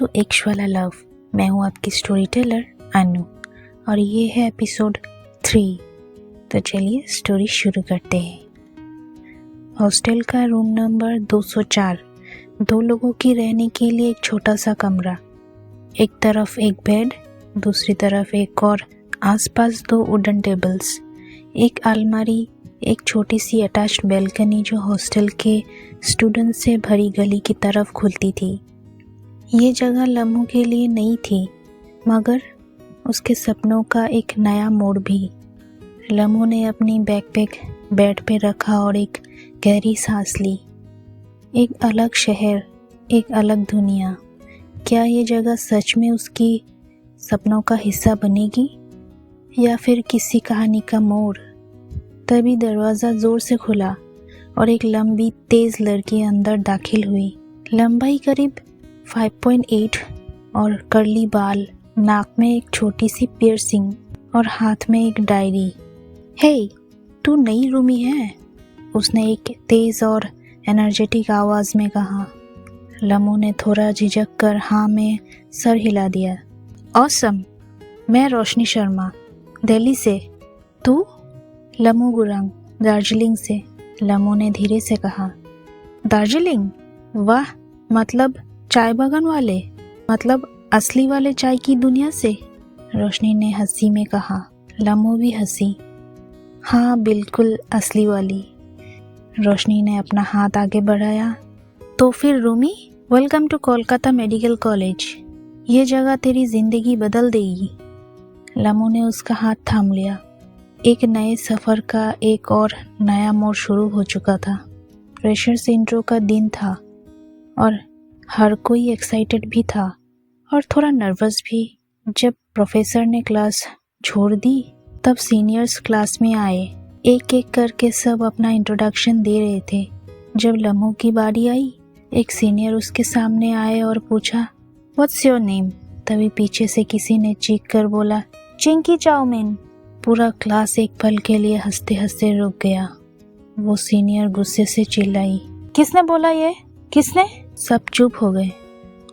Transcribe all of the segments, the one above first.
To इश्क वाला love. मैं हूँ आपकी स्टोरी टेलर अनु और ये है एपिसोड 3। तो चलिए स्टोरी शुरू करते हैं। हॉस्टल का रूम नंबर 204। 2 लोगों की रहने के लिए एक छोटा सा कमरा, एक तरफ एक बेड, दूसरी तरफ एक और आसपास 2 वुडन टेबल्स, एक अलमारी, एक छोटी सी अटैच्ड बैल्कनी जो हॉस्टल के स्टूडेंट से भरी गली की तरफ खुलती थी। ये जगह लम्हों के लिए नई थी, मगर उसके सपनों का एक नया मोड़ भी। लम्हों ने अपनी बैकपैक बेड पे रखा और एक गहरी सांस ली। एक अलग शहर, एक अलग दुनिया। क्या ये जगह सच में उसकी सपनों का हिस्सा बनेगी या फिर किसी कहानी का मोड़? तभी दरवाज़ा ज़ोर से खुला और एक लंबी तेज़ लड़की अंदर दाखिल हुई। लंबाई करीब 5.8 और कर्ली बाल, नाक में एक छोटी सी पियर्सिंग और हाथ में एक डायरी। हे, तू नई रूमी है? उसने एक तेज़ और एनर्जेटिक आवाज़ में कहा। लम्हों ने थोड़ा झिझक कर हाँ में सर हिला दिया। ऑसम, मैं रोशनी शर्मा, दिल्ली से। तू? लम्हों गुरंग, दार्जिलिंग से। लम्हों ने धीरे से कहा। दार्जिलिंग? वाह, मतलब चाय बागान वाले, मतलब असली वाले चाय की दुनिया से? रोशनी ने हंसी में कहा। लम्हों भी हंसी। हाँ, बिल्कुल असली वाली। रोशनी ने अपना हाथ आगे बढ़ाया। तो फिर Rumi, welcome to Kolkata medical college. ये जगह तेरी जिंदगी बदल देगी। लम्हों ने उसका हाथ थाम लिया। एक नए सफ़र का एक और नया मोड़ शुरू हो चुका था। फ्रेशर्स इंट्रो का दिन था और हर कोई एक्साइटेड भी था और थोड़ा नर्वस भी। जब प्रोफेसर ने क्लास छोड़ दी तब सीनियर्स क्लास में आए। एक एक करके सब अपना इंट्रोडक्शन दे रहे थे। जब लम्हों की बारी आई, एक सीनियर उसके सामने आए और पूछा, व्हाट्स योर नेम? तभी पीछे से किसी ने चीख कर बोला, चिंकी चाउमीन। पूरा क्लास एक पल के लिए हंसते हंसते रुक गया। वो सीनियर गुस्से से चिल्लाई, किसने बोला ये? किसने? सब चुप हो गए।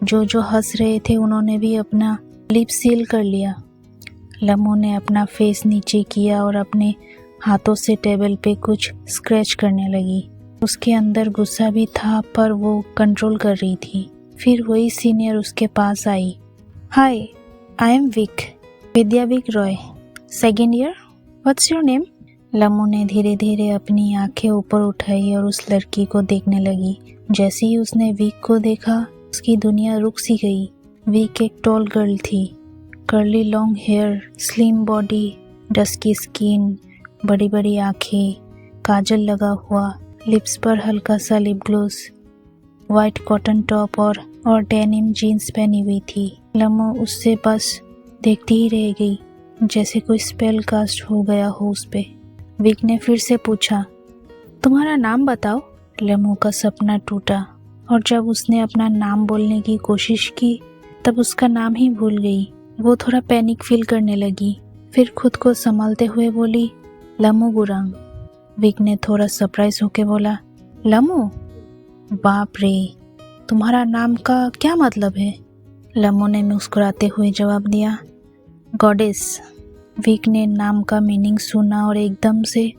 जो हंस रहे थे उन्होंने भी अपना लिप सील कर लिया। लम्हों ने अपना फेस नीचे किया और अपने हाथों से टेबल पे कुछ स्क्रैच करने लगी। उसके अंदर गुस्सा भी था पर वो कंट्रोल कर रही थी। फिर वही सीनियर उसके पास आई। Hi, I am Vik, Vidya Vik Roy, second year. What's your name? लम्हों ने धीरे धीरे अपनी आंखें ऊपर उठाई और उस लड़की को देखने लगी। जैसे ही उसने विक को देखा, उसकी दुनिया रुक सी गई। विक एक टॉल गर्ल थी। Curly long hair, slim body, dusky skin, बड़ी बड़ी आंखें, काजल लगा हुआ, लिप्स पर हल्का सा lip gloss, white cotton top और डेनिम जीन्स पहनी हुई थी। लम्हों उससे बस देखती ही रह गई, जैसे कोई स्पेल कास्ट हो गया हो उस पे। विक ने फिर से पूछा, तुम्हारा नाम बताओ। लम्हों का सपना टूटा और जब उसने अपना नाम बोलने की कोशिश की तब उसका नाम ही भूल गई। वो थोड़ा पैनिक फील करने लगी, फिर खुद को संभालते हुए बोली, लम्हों गुरंग। विक ने थोड़ा सरप्राइज होके बोला, लम्हों? बाप रे, तुम्हारा नाम का क्या मतलब है? लम्हों ने मुस्कुराते हुए जवाब दिया, गॉडेस। विक ने नाम का मीनिंग सुना और एकदम से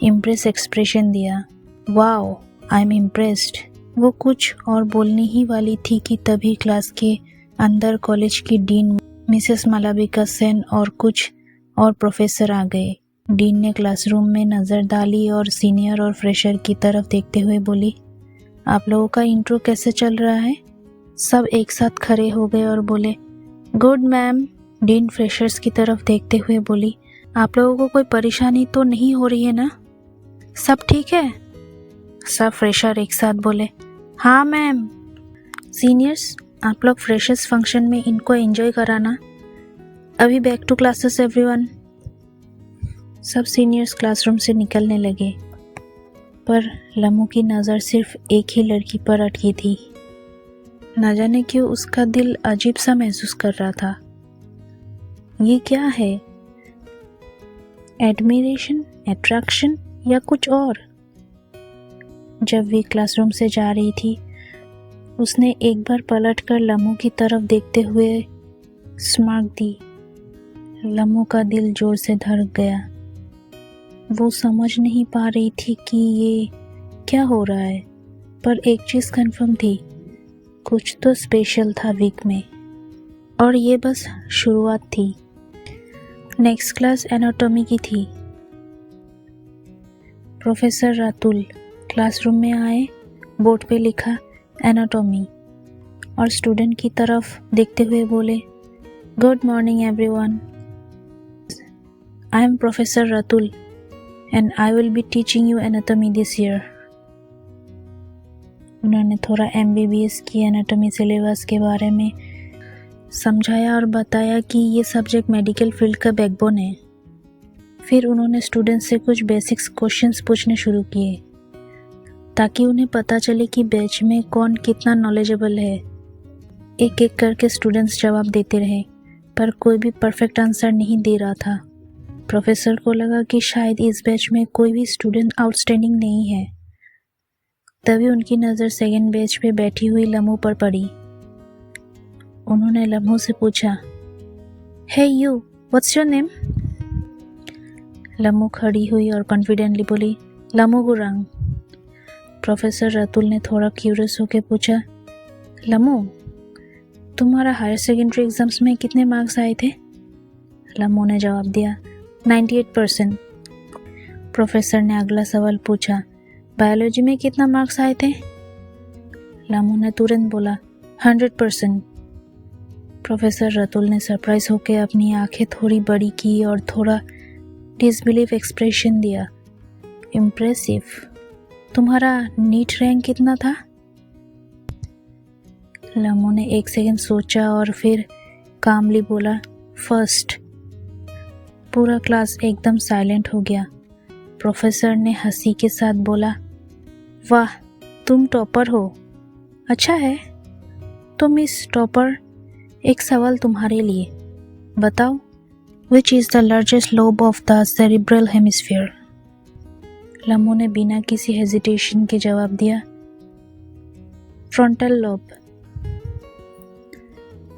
इम्प्रेस एक्सप्रेशन दिया। Wow, I am impressed. वो कुछ और बोलने ही वाली थी कि तभी क्लास के अंदर कॉलेज की डीन मिसेस मालविका सेन और कुछ और प्रोफेसर आ गए। डीन ने क्लासरूम में नज़र डाली और सीनियर और फ्रेशर की तरफ देखते हुए बोली, आप लोगों का इंट्रो कैसे चल रहा है? सब एक साथ खड़े हो गए और बोले, गुड मैम। डीन फ्रेशर्स की तरफ देखते हुए बोली, आप लोगों को कोई परेशानी तो नहीं हो रही है ना? सब ठीक है? सब फ्रेशर एक साथ बोले, हाँ मैम। सीनियर्स, आप लोग फ्रेशर्स फंक्शन में इनको एंजॉय कराना। अभी बैक टू क्लासेस एवरीवन। सब सीनियर्स क्लासरूम से निकलने लगे, पर लम्हों की नज़र सिर्फ एक ही लड़की पर अटकी थी। न जाने क्यों उसका दिल अजीब सा महसूस कर रहा था। ये क्या है? एडमिरेशन, अट्रैक्शन या कुछ और? जब वे क्लासरूम से जा रही थी उसने एक बार पलटकर लम्मू की तरफ देखते हुए स्मार्क दी। लम्मू का दिल जोर से धड़क गया। वो समझ नहीं पा रही थी कि ये क्या हो रहा है, पर एक चीज़ कंफर्म थी, कुछ तो स्पेशल था वीक में, और ये बस शुरुआत थी। नेक्स्ट क्लास एनाटॉमी की थी। प्रोफेसर रातुल क्लासरूम में आए, बोर्ड पे लिखा एनाटॉमी, और स्टूडेंट की तरफ देखते हुए बोले, good morning everyone, I am professor Ratul and I will be teaching you anatomy this year. उन्होंने थोड़ा MBBS की एनाटॉमी सिलेबस के बारे में समझाया और बताया कि ये सब्जेक्ट मेडिकल फील्ड का बैकबोन है। फिर उन्होंने स्टूडेंट्स से कुछ बेसिक्स क्वेश्चंस पूछने शुरू किए ताकि उन्हें पता चले कि बैच में कौन कितना नॉलेजेबल है। एक एक करके स्टूडेंट्स जवाब देते रहे, पर कोई भी परफेक्ट आंसर नहीं दे रहा था। प्रोफेसर को लगा कि शायद इस बैच में कोई भी स्टूडेंट आउटस्टैंडिंग नहीं है। तभी उनकी नज़र सेकेंड बेंच पे बैठी हुई लम्मू पर पड़ी। उन्होंने लम्मू से पूछा, हे you, what's your name? Jammu खड़ी हुई और कॉन्फिडेंटली बोली, लम्मू गुरांग। प्रोफेसर रातुल ने थोड़ा क्यूरियस होकर पूछा, लम्मू, तुम्हारा हायर सेकेंडरी एग्जाम्स में कितने मार्क्स आए थे? लम्मू ने जवाब दिया, 98%। प्रोफेसर ने अगला सवाल पूछा, बायोलॉजी में कितना मार्क्स आए थे? लम्मू ने तुरंत बोला, 100%। प्रोफेसर रातुल ने सरप्राइज होकर अपनी आंखें थोड़ी बड़ी की और थोड़ा डिसबिलीफ एक्सप्रेशन दिया, इम्प्रेसिव। तुम्हारा नीट रैंक कितना था? लम्मू ने 1 सेकंड सोचा और फिर कामली बोला, फर्स्ट। पूरा क्लास एकदम साइलेंट हो गया। प्रोफेसर ने हंसी के साथ बोला, वाह, तुम टॉपर हो। अच्छा है। तो मिस टॉपर, एक सवाल तुम्हारे लिए, बताओ, which is the largest lobe of the cerebral hemisphere? Lammu ने बिना किसी हेजिटेशन के जवाब दिया, फ्रंटल लोब।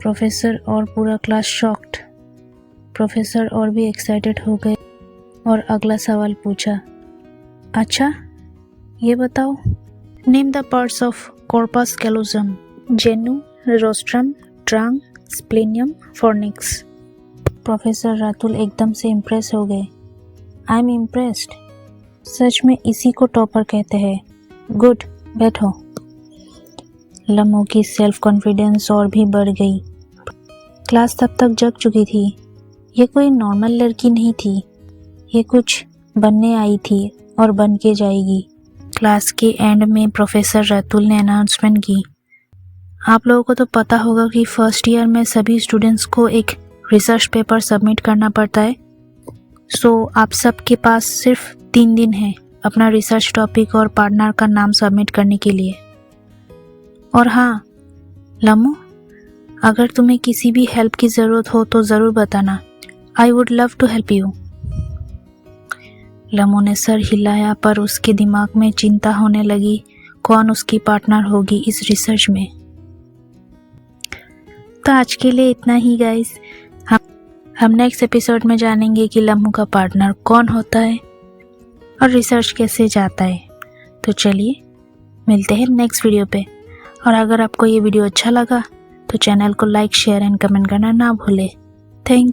प्रोफेसर और पूरा क्लास शॉक्ड। प्रोफेसर और भी एक्साइटेड हो गए और अगला सवाल पूछा, अच्छा, ये बताओ, name the parts of corpus callosum, genu, rostrum, trunk, splenium, fornix. Professor Ratul एकदम से इम्प्रेस हो गए। I am impressed. सच में इसी को टॉपर कहते हैं। गुड, बैठो। लम्मू की सेल्फ कॉन्फिडेंस और भी बढ़ गई। क्लास तब तक जग चुकी थी। ये कोई नॉर्मल लड़की नहीं थी, ये कुछ बनने आई थी और बन के जाएगी। क्लास के एंड में प्रोफेसर रातुल ने अनाउंसमेंट की, आप लोगों को तो पता होगा कि फर्स्ट ईयर में सभी स्टूडेंट्स को एक रिसर्च पेपर सबमिट करना पड़ता है। सो आप सबके पास सिर्फ 3 दिन है अपना रिसर्च टॉपिक और पार्टनर का नाम सबमिट करने के लिए। और हाँ लम्मू, अगर तुम्हें किसी भी हेल्प की ज़रूरत हो तो ज़रूर बताना। I would love to help you. Lammu ने सर हिलाया, पर उसके दिमाग में चिंता होने लगी कौन उसकी पार्टनर होगी इस रिसर्च में। तो आज के लिए इतना ही गाइस। हम नेक्स्ट एपिसोड में जानेंगे कि लम्मू का पार्टनर कौन होता है और रिसर्च कैसे जाता है। तो चलिए मिलते हैं नेक्स्ट वीडियो पे। और अगर आपको ये वीडियो अच्छा लगा तो चैनल को लाइक, शेयर एंड कमेंट करना ना भूलें। Thank you.